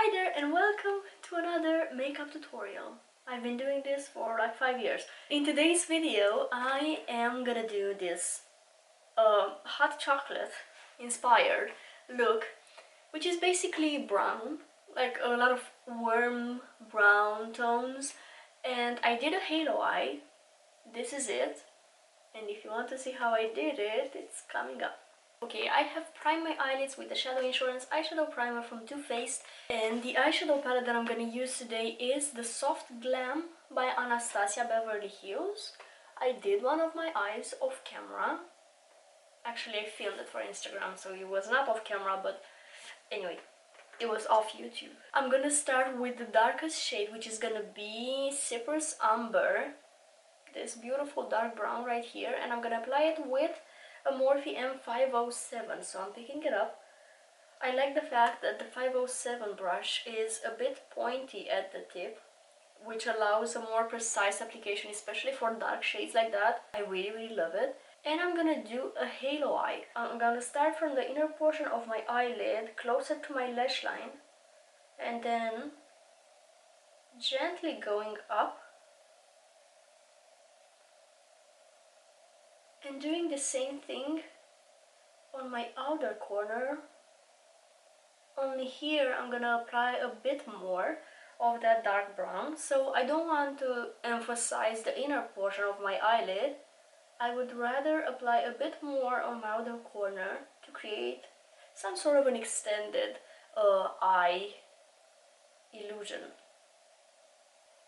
Hi there and welcome to another makeup tutorial. I've been doing this for like 5 years. In today's video I am gonna do this hot chocolate inspired look, which is basically brown, like a lot of warm brown tones, and I did a halo eye. This is it, and if you want to see how I did it, it's coming up. Okay, I have primed my eyelids with the Shadow Insurance eyeshadow primer from Too Faced, and the eyeshadow palette that I'm going to use today is the Soft Glam by Anastasia Beverly Hills. I did one of my eyes off camera. Actually, I filmed it for Instagram, so it was not off camera, but anyway, it was off YouTube. I'm gonna start with the darkest shade, which is gonna be Cypress Umber, this beautiful dark brown right here, and I'm gonna apply it with a Morphe M507, so I'm picking it up. I like the fact that the 507 brush is a bit pointy at the tip, which allows a more precise application, especially for dark shades like that. I really love it. And I'm gonna do a halo eye. I'm gonna start from the inner portion of my eyelid, closer to my lash line, and then gently going up and doing the same thing on my outer corner. Only here I'm gonna apply a bit more of that dark brown, so I don't want to emphasize the inner portion of my eyelid. I would rather apply a bit more on my outer corner to create some sort of an extended eye illusion.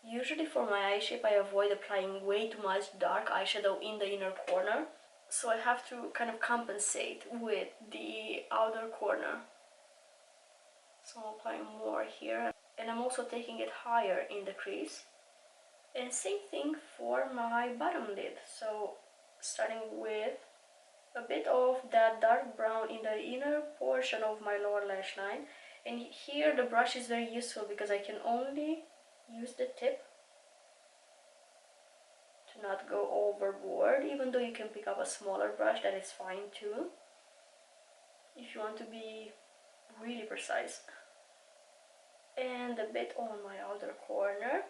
Usually for my eye shape I avoid applying way too much dark eyeshadow in the inner corner, so I have to kind of compensate with the outer corner. So I'm applying more here, and I'm also taking it higher in the crease. And same thing for my bottom lid, so starting with a bit of that dark brown in the inner portion of my lower lash line. And here the brush is very useful because I can only use the tip to not go overboard, even though you can pick up a smaller brush, that is fine too, if you want to be really precise. And a bit on my outer corner,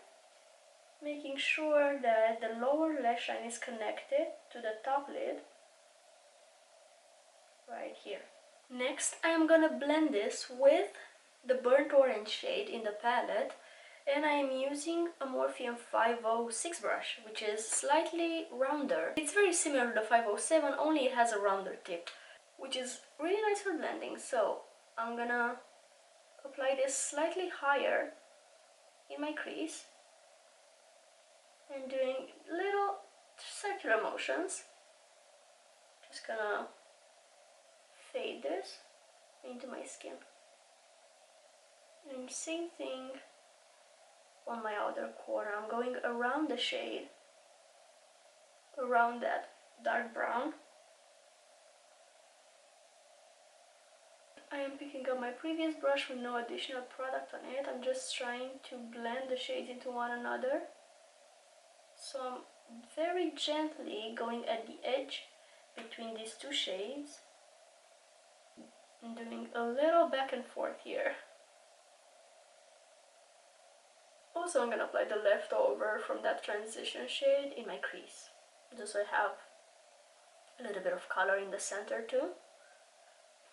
making sure that the lower lash line is connected to the top lid right here. Next I am gonna blend this with the burnt orange shade in the palette, and I am using a Morphe M506 brush, which is slightly rounder. It's very similar to the 507, only it has a rounder tip, which is really nice for blending. So I'm gonna apply this slightly higher in my crease and doing little circular motions. Just gonna fade this into my skin. And same thing on my outer corner. I'm going around the shade, around that dark brown. I am picking up my previous brush with no additional product on it. I'm just trying to blend the shades into one another. So I'm very gently going at the edge between these two shades and doing a little back and forth here. Also, I'm gonna apply the leftover from that transition shade in my crease, just so I have a little bit of color in the center too.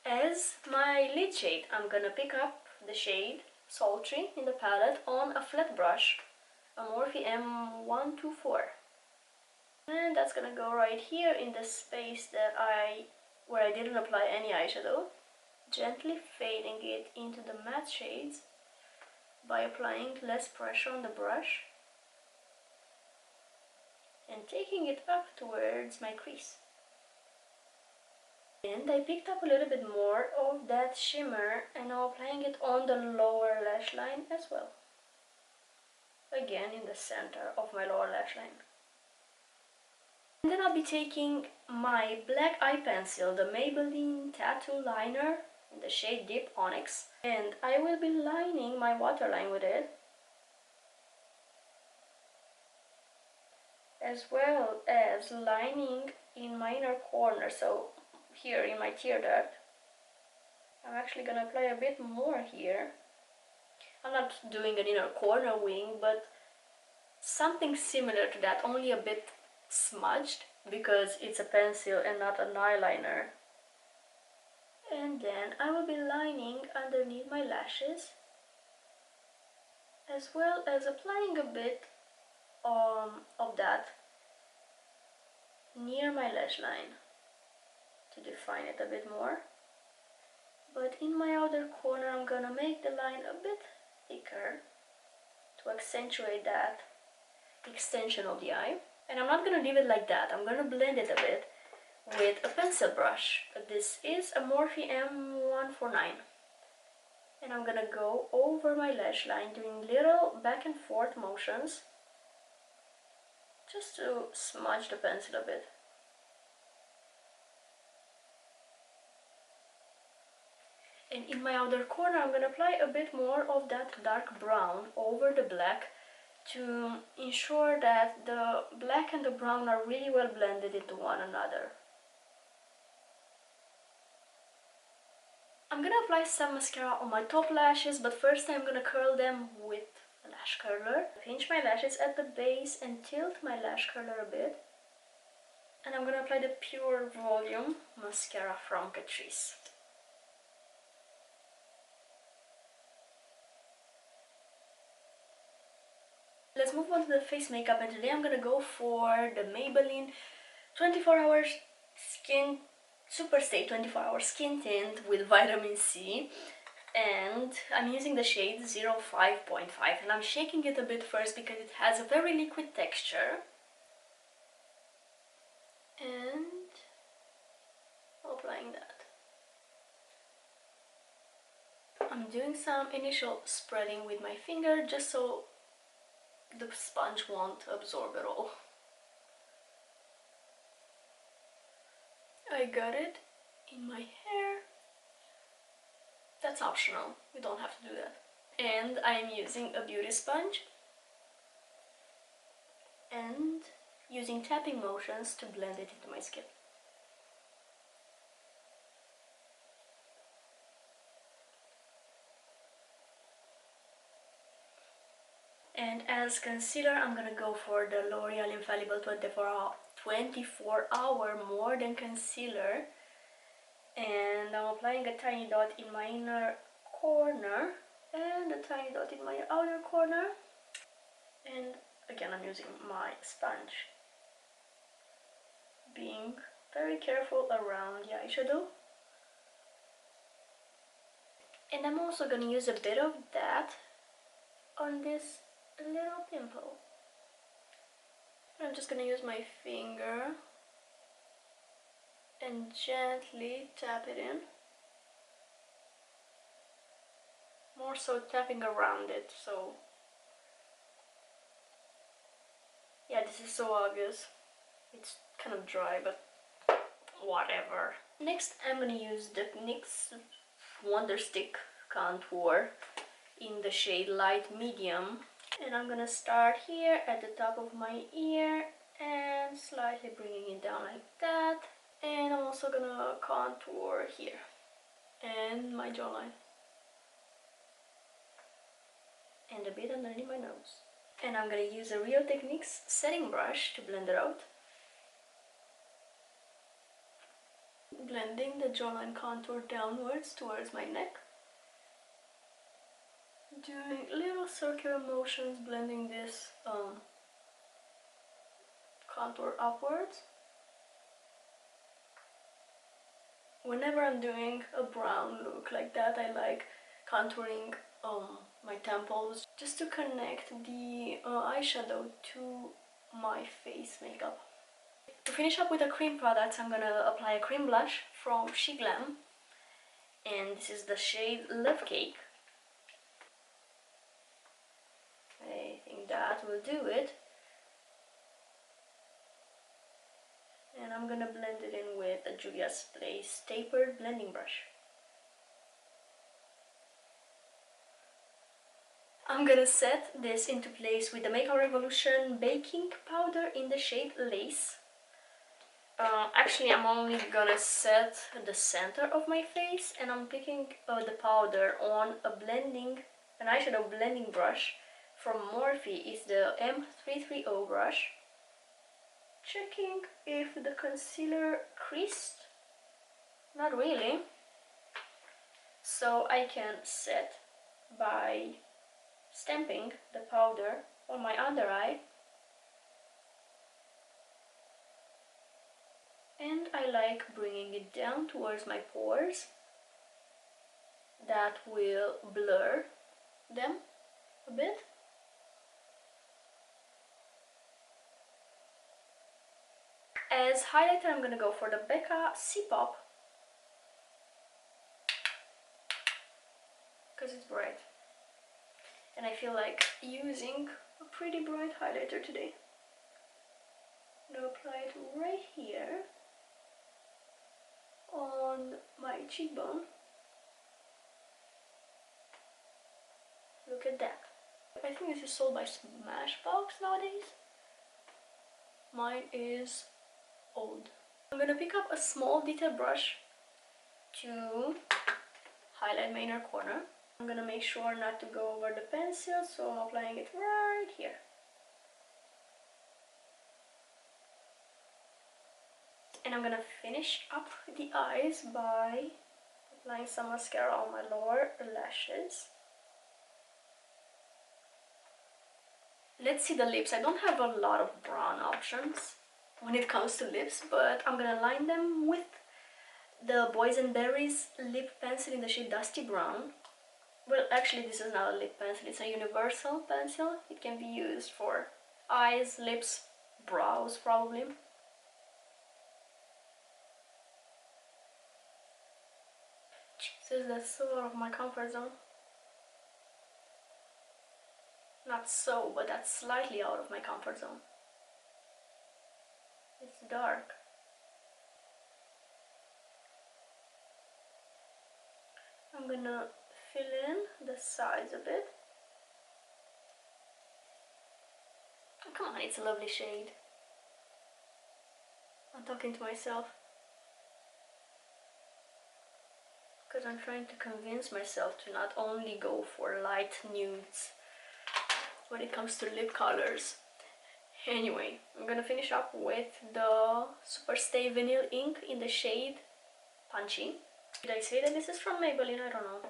As my lid shade, I'm gonna pick up the shade Sultry in the palette on a flat brush, a Morphe M124. And that's gonna go right here in the space where I didn't apply any eyeshadow, gently fading it into the matte shades by applying less pressure on the brush and taking it up towards my crease. And I picked up a little bit more of that shimmer and now applying it on the lower lash line as well. Again in the center of my lower lash line. And then I'll be taking my black eye pencil, the Maybelline Tattoo Liner in the shade Deep Onyx, and I will be lining my waterline with it, as well as lining in my inner corner, so here in my tear duct. I'm actually gonna apply a bit more here not doing an inner corner wing, but something similar to that, only a bit smudged because it's a pencil and not an eyeliner. And then I will be lining underneath my lashes, as well as applying a bit of that near my lash line to define it a bit more. But in my outer corner I'm gonna make the line a bit thicker to accentuate that extension of the eye. And I'm not gonna leave it like that, I'm gonna blend it a bit with a pencil brush. This is a Morphe M149. And I'm gonna go over my lash line doing little back and forth motions just to smudge the pencil a bit. And in my outer corner I'm gonna apply a bit more of that dark brown over the black to ensure that the black and the brown are really well blended into one another. I'm gonna apply some mascara on my top lashes, but first I'm gonna curl them with a lash curler. Pinch my lashes at the base and tilt my lash curler a bit. And I'm gonna apply the Pure Volume mascara from Catrice. Let's move on to the face makeup, and today I'm gonna go for the Maybelline 24 Hour Skin Superstay 24 Hour Skin Tint with Vitamin C, and I'm using the shade 05.5, and I'm shaking it a bit first because it has a very liquid texture. And applying that. I'm doing some initial spreading with my finger just so the sponge won't absorb it all. I got it in my hair. That's optional, you don't have to do that. And I'm using a beauty sponge and using tapping motions to blend it into my skin. And as concealer, I'm gonna go for the L'Oreal Infallible 24 Hour More Than Concealer. And I'm applying a tiny dot in my inner corner and a tiny dot in my outer corner. And again, I'm using my sponge, being very careful around the eyeshadow. And I'm also gonna use a bit of that on this little pimple. I'm just gonna use my finger and gently tap it in. More so tapping around it, so yeah, this is so obvious. It's kind of dry, but whatever. Next, I'm gonna use the NYX Wonderstick contour in the shade Light Medium. And I'm gonna start here at the top of my ear and slightly bringing it down like that. And I'm also gonna contour here and my jawline. And a bit underneath my nose. And I'm gonna use a Real Techniques setting brush to blend it out. Blending the jawline contour downwards towards my neck. Doing little circular motions, blending this contour upwards. Whenever I'm doing a brown look like that, I like contouring my temples just to connect the eyeshadow to my face makeup. To finish up with the cream products, I'm gonna apply a cream blush from SheGlam, and this is the shade Love Cake. I think that will do it. And I'm gonna blend it in with a Juvia's Place tapered blending brush. I'm gonna set this into place with the Makeup Revolution baking powder in the shade Lace. Actually, I'm only gonna set the center of my face, and I'm picking the powder on a blending an eyeshadow blending brush from Morphe is the M330 brush. Checking if the concealer creased. Not really. So I can set by stamping the powder on my under eye. And I like bringing it down towards my pores. That will blur them a bit. As highlighter, I'm gonna go for the Becca cpop because it's bright and I feel like using a pretty bright highlighter today. I'm gonna apply it right here on my cheekbone. Look at that. I think this is sold by Smashbox nowadays. Mine is old. I'm gonna pick up a small detail brush to highlight my inner corner. I'm gonna make sure not to go over the pencil, so I'm applying it right here. And I'm gonna finish up the eyes by applying some mascara on my lower lashes. Let's see the lips. I don't have a lot of brown options when it comes to lips, but I'm gonna line them with the Boysenberry's lip pencil in the shade Dusty Brown. Well, actually this is not a lip pencil, it's a universal pencil. It can be used for eyes, lips, brows probably. Jesus, that's so out of my comfort zone. Not so, but that's slightly out of my comfort zone. It's dark. I'm gonna fill in the sides a bit. Oh, come on, it's a lovely shade. I'm talking to myself because I'm trying to convince myself to not only go for light nudes when it comes to lip colors. Anyway, I'm gonna finish up with the Superstay Vinyl ink in the shade Punchy. Did I say that this is from Maybelline? I don't know.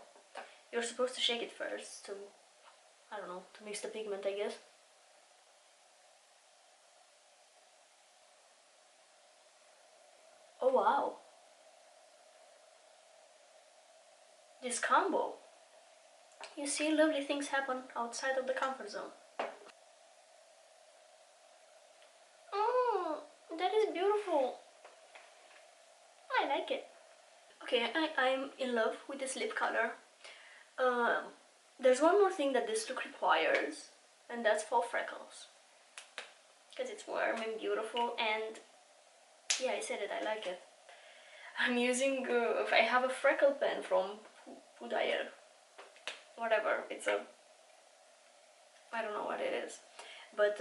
You're supposed to shake it first to, I don't know, to mix the pigment, I guess. Oh wow. This combo. You see, lovely things happen outside of the comfort zone. Oh, that is beautiful. I like it. Okay, I'm in love with this lip color. There's one more thing that this look requires, and that's for freckles. Because it's warm and beautiful, and yeah, I said it, I like it. I'm using, I have a freckle pen from Pudaier. Whatever, it's a, I don't know what it is. But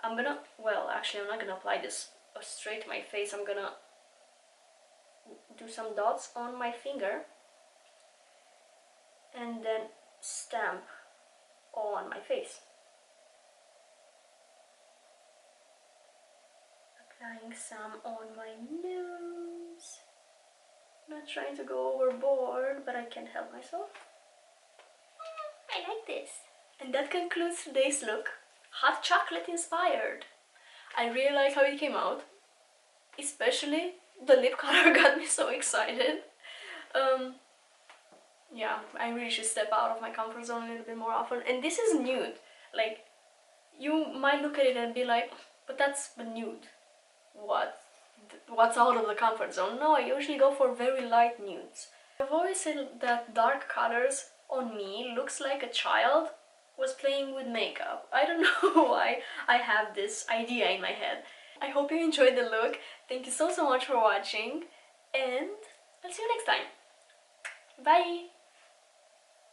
I'm gonna, well, actually I'm not gonna apply this straight to my face. I'm gonna do some dots on my finger and then stamp on my face. Applying some on my nose. Not trying to go overboard, but I can't help myself. I like this. And that concludes today's look. Hot chocolate inspired. I really like how it came out. Especially the lip color got me so excited. Yeah, I really should step out of my comfort zone a little bit more often. And this is nude. Like, you might look at it and be like, but that's a nude. What's out of the comfort zone? No, I usually go for very light nudes. I've always said that dark colors on me looks like a child was playing with makeup. I don't know why I have this idea in my head. I hope you enjoyed the look. Thank you so much for watching, and I'll see you next time. Bye!